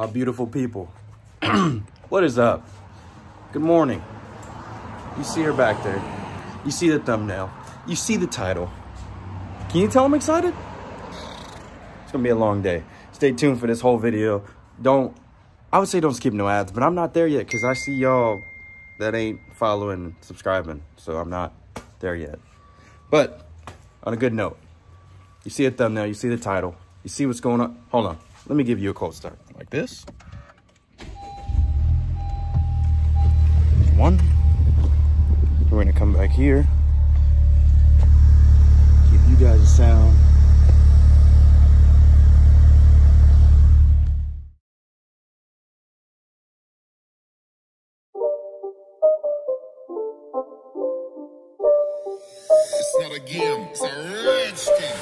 beautiful people. What is up? Good morning. You see her back there. You see the thumbnail. You see the title. Can you tell I'm excited? It's gonna be a long day. Stay tuned for this whole video. I would say don't skip no ads, but I'm not there yet because I see y'all that ain't following and subscribing, so I'm not there yet. But on a good note, you see a thumbnail, you see the title, you see what's going on. Hold on, let me give you a cold start. Like this. One. We're gonna come back here. Give you guys a sound. It's not a game, it's a rich thing.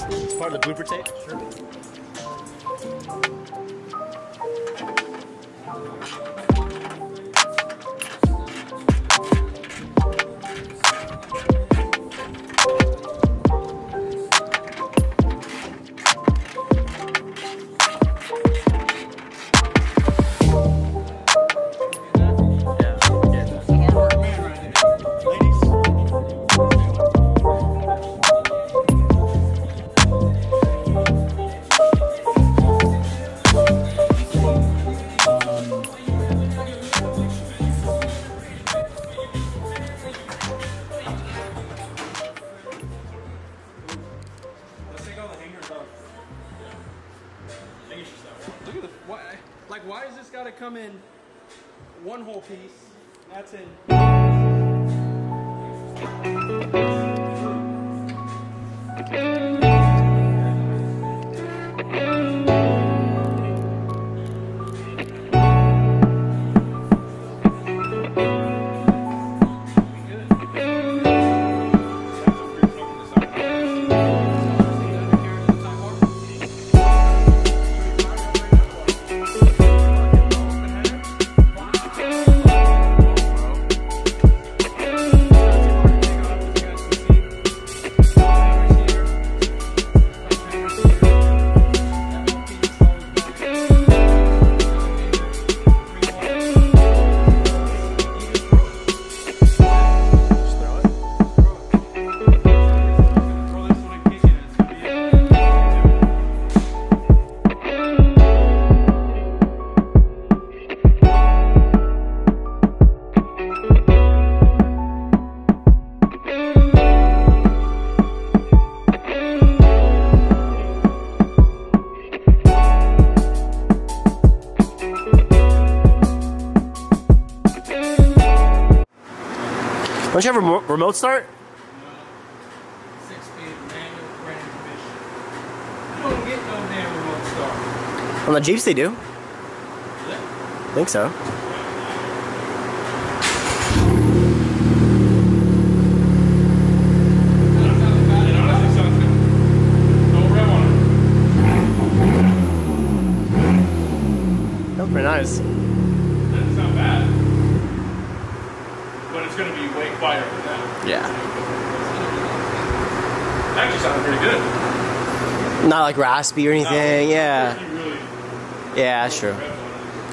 It's part of the blooper tape? Sure. Look at the why does this gotta come in one whole piece? That's in. Don't you have a remote start? No. 6-speed manual transmission. You don't get no damn remote start. On the Jeeps they do. Really? I think so. but it's going to be way quieter than that. Yeah. Actually sounded pretty good. Not like raspy or anything. Yeah. Really, Yeah, that's true. All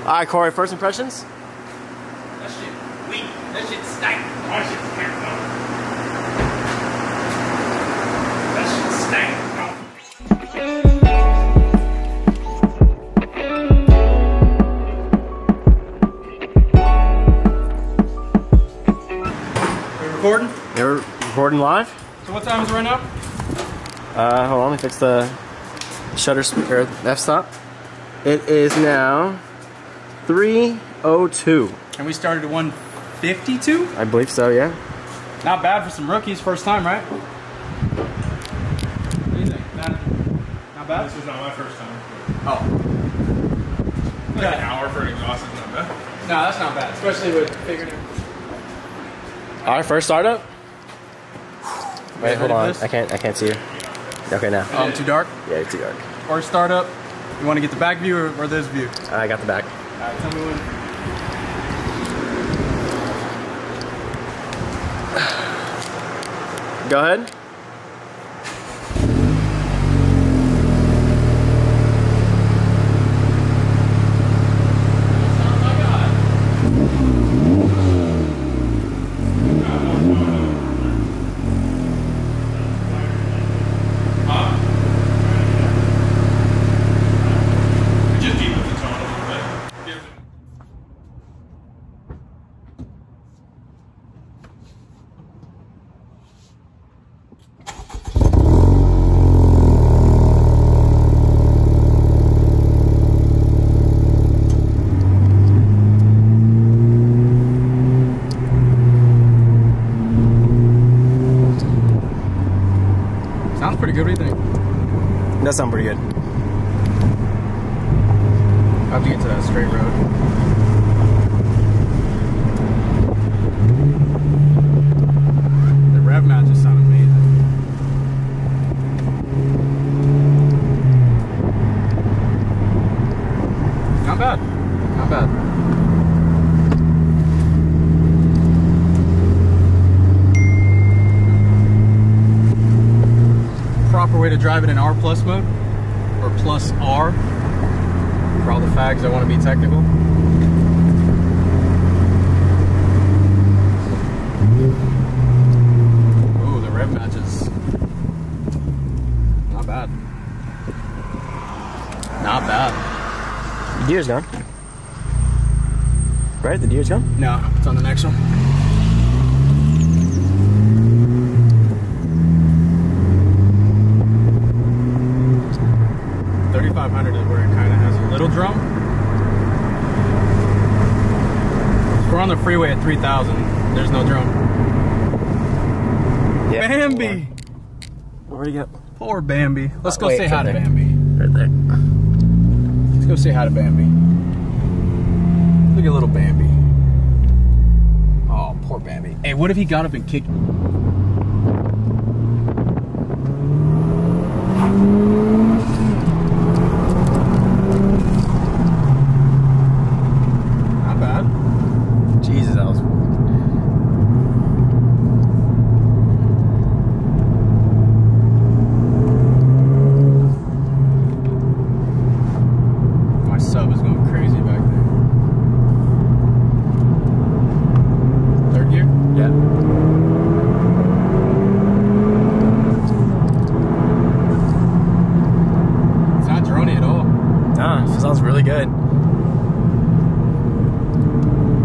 right, Corey. First impressions? that shit weak. That shit stank. That shit stank. That shit stank. Recording? You're recording live? So what time is it right now? Hold on, let me fix the shutter or f-stop. It is now 3:02. And we started at 152? I believe so, yeah. Not bad for some rookies, first time, right? What do you think? Not bad? This is not my first time. Oh. Like an hour for an exhaust is not bad. No, that's not bad, especially with figuring it. All right, first startup. Wait, hold ready for on. this? I can't see you. Okay, now. Too dark? Yeah, it's too dark. First startup. You want to get the back view or this view? I got the back. Alright, tell me when. Go ahead. Just deep with the tone a little bit. Sounds pretty good, what do you think? That sounds pretty good. How'd you get to that straight road? The rev matches sound amazing. Not bad. Not bad. Proper way to drive it in R plus mode, or plus R, for all the fags that want to be technical. Ooh, the rev matches. Not bad. Not bad. The deer's gone. Right? The deer's gone? No, it's on the next one. $3,500 is where it kind of has a little drum. If we're on the freeway at 3,000. There's no drum. Yeah. Bambi! Where'd he go? Poor Bambi. Let's go Wait, say it's hi right to there. Bambi. Right there. Let's go say hi to Bambi. Look at little Bambi. Oh, poor Bambi. Hey, what if he got up and kicked? Not bad. Jesus, that was. My sub is going crazy back there. Third gear? Yeah. It's not droney at all. Ah, it sounds really good.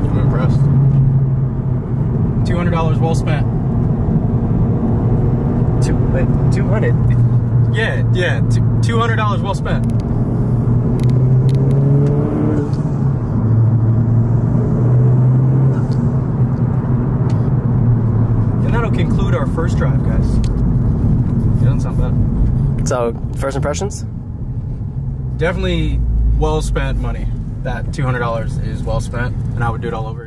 I'm impressed. $200 well spent. Wait, 200? Yeah, $200 well spent. And that'll conclude our first drive, guys. It doesn't sound bad. So, first impressions? Definitely well spent money. That $200 is well spent, and I would do it all over again.